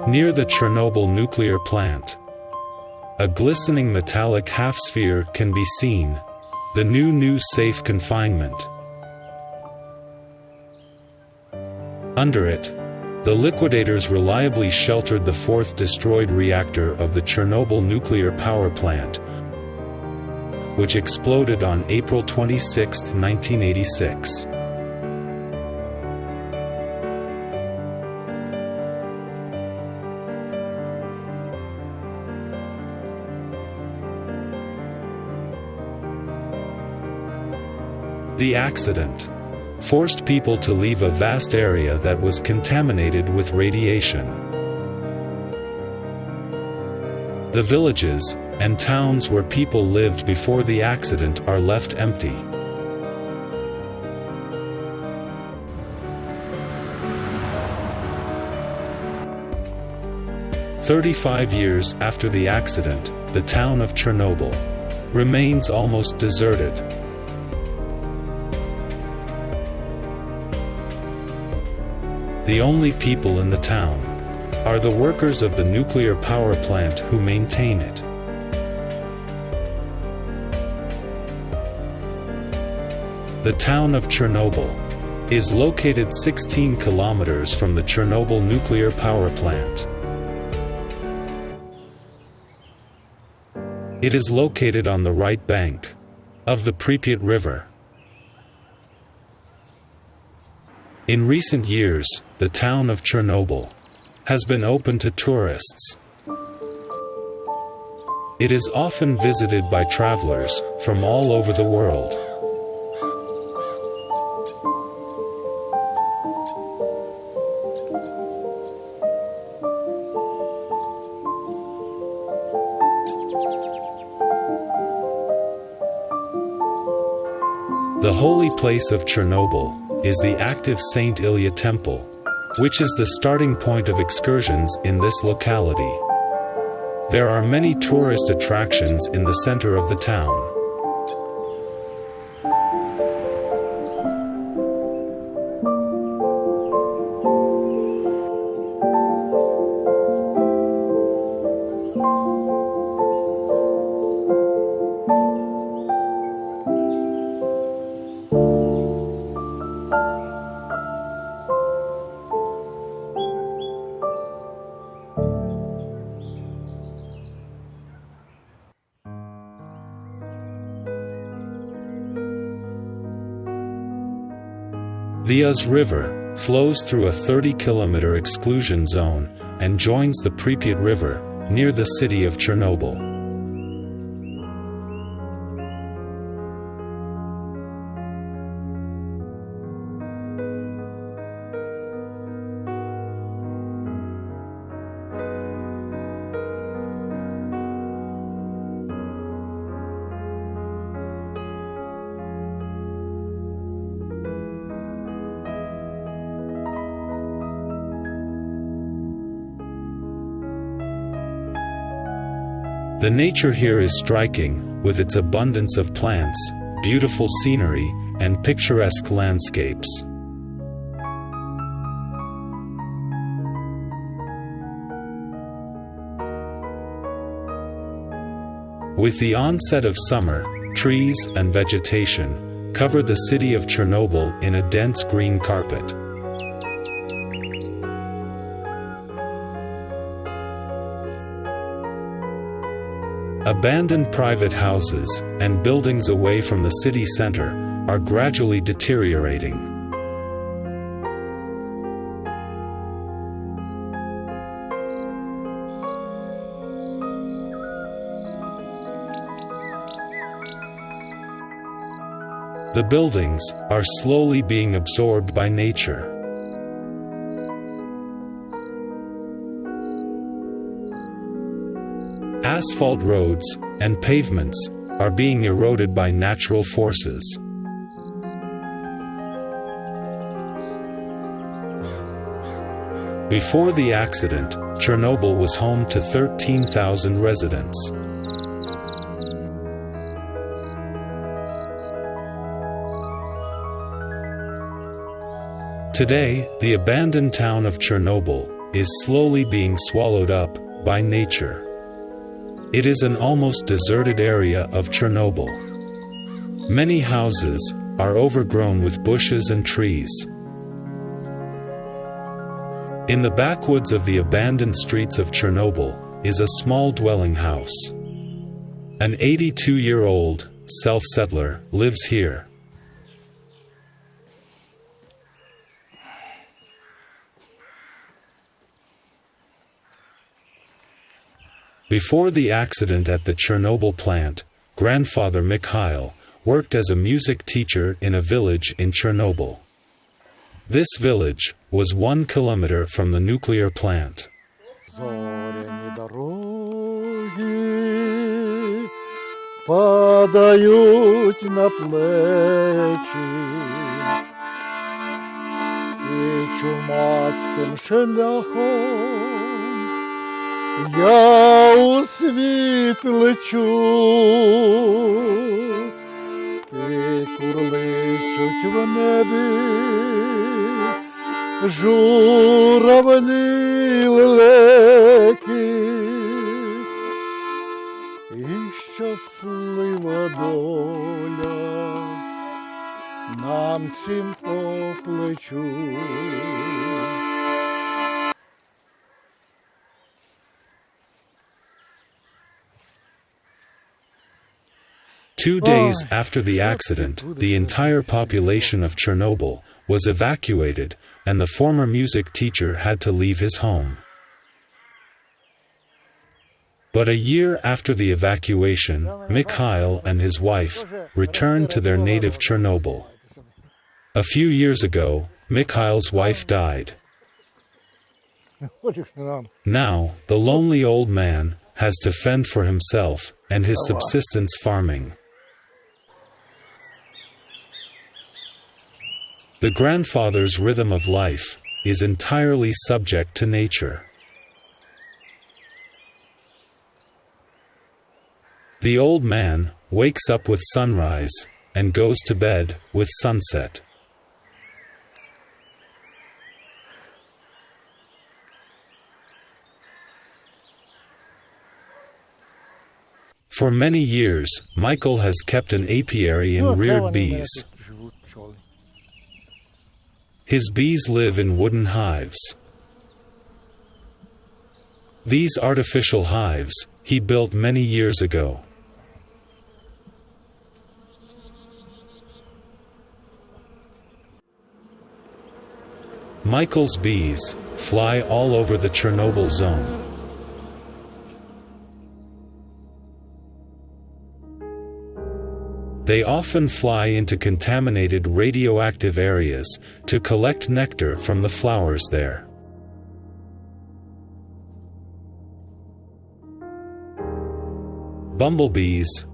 Near the Chernobyl nuclear plant, a glistening metallic half-sphere can be seen, the new safe confinement. Under it, the liquidators reliably sheltered the fourth destroyed reactor of the Chernobyl nuclear power plant, which exploded on April 26, 1986. The accident forced people to leave a vast area that was contaminated with radiation. The villages and towns where people lived before the accident are left empty. "35 years after the accident, the town of Chernobyl remains almost deserted. The only people in the town are the workers of the nuclear power plant who maintain it. The town of Chernobyl is located 16 kilometers from the Chernobyl nuclear power plant. It is located on the right bank of the Pripyat River. In recent years, the town of Chernobyl has been open to tourists. It is often visited by travelers from all over the world. The holy place of Chernobyl is the active Saint Ilya Temple, which is the starting point of excursions in this locality. There are many tourist attractions in the center of the town. The Uz River flows through a 30-kilometer exclusion zone and joins the Pripyat River near the city of Chernobyl. The nature here is striking, with its abundance of plants, beautiful scenery, and picturesque landscapes. With the onset of summer, trees and vegetation cover the city of Chernobyl in a dense green carpet. Abandoned private houses and buildings away from the city center are gradually deteriorating. The buildings are slowly being absorbed by nature. Asphalt roads and pavements are being eroded by natural forces. Before the accident, Chernobyl was home to 13,000 residents. Today, the abandoned town of Chernobyl is slowly being swallowed up by nature. It is an almost deserted area of Chernobyl. Many houses are overgrown with bushes and trees. In the backwoods of the abandoned streets of Chernobyl is a small dwelling house. An 82-year-old self-settler lives here. Before the accident at the Chernobyl plant, grandfather Mikhail worked as a music teacher in a village in Chernobyl. This village was 1 kilometer from the nuclear plant. Падають на плечі і чумацьким шляхом я у світ лечу і курличуть в небі журавлі лелеки. І щаслива доля нам всім по плечу. Two days after the accident, the entire population of Chernobyl was evacuated, and the former music teacher had to leave his home. But a year after the evacuation, Mikhail and his wife returned to their native Chernobyl. A few years ago, Mikhail's wife died. Now, the lonely old man has to fend for himself and his subsistence farming. The grandfather's rhythm of life is entirely subject to nature. The old man wakes up with sunrise and goes to bed with sunset. For many years, Mikhail has kept an apiary and reared bees. His bees live in wooden hives. These artificial hives he built many years ago. Mikhail's bees fly all over the Chernobyl zone. They often fly into contaminated radioactive areas to collect nectar from the flowers there. Bumblebees,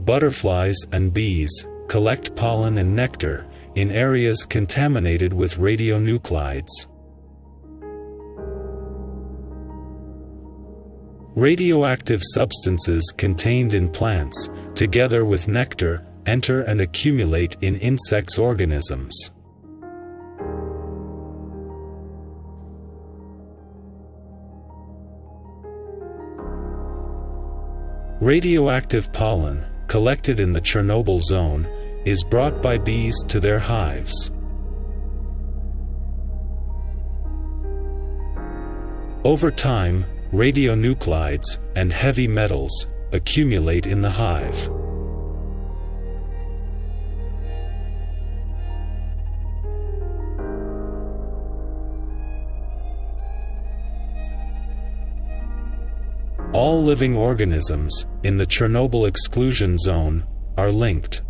butterflies and bees collect pollen and nectar in areas contaminated with radionuclides. Radioactive substances contained in plants, together with nectar, enter and accumulate in insects' organisms. Radioactive pollen, collected in the Chernobyl zone, is brought by bees to their hives. Over time, radionuclides and heavy metals accumulate in the hive. All living organisms in the Chernobyl exclusion zone are linked.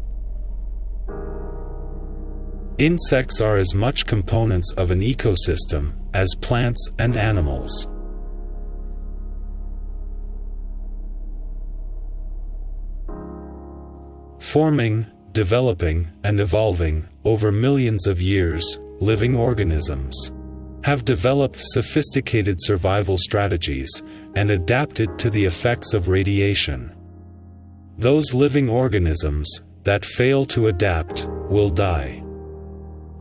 Insects are as much components of an ecosystem as plants and animals. Forming, developing, and evolving over millions of years, living organisms have developed sophisticated survival strategies and adapted to the effects of radiation. Those living organisms that fail to adapt will die.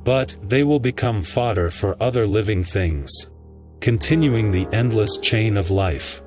But they will become fodder for other living things. continuing the endless chain of life.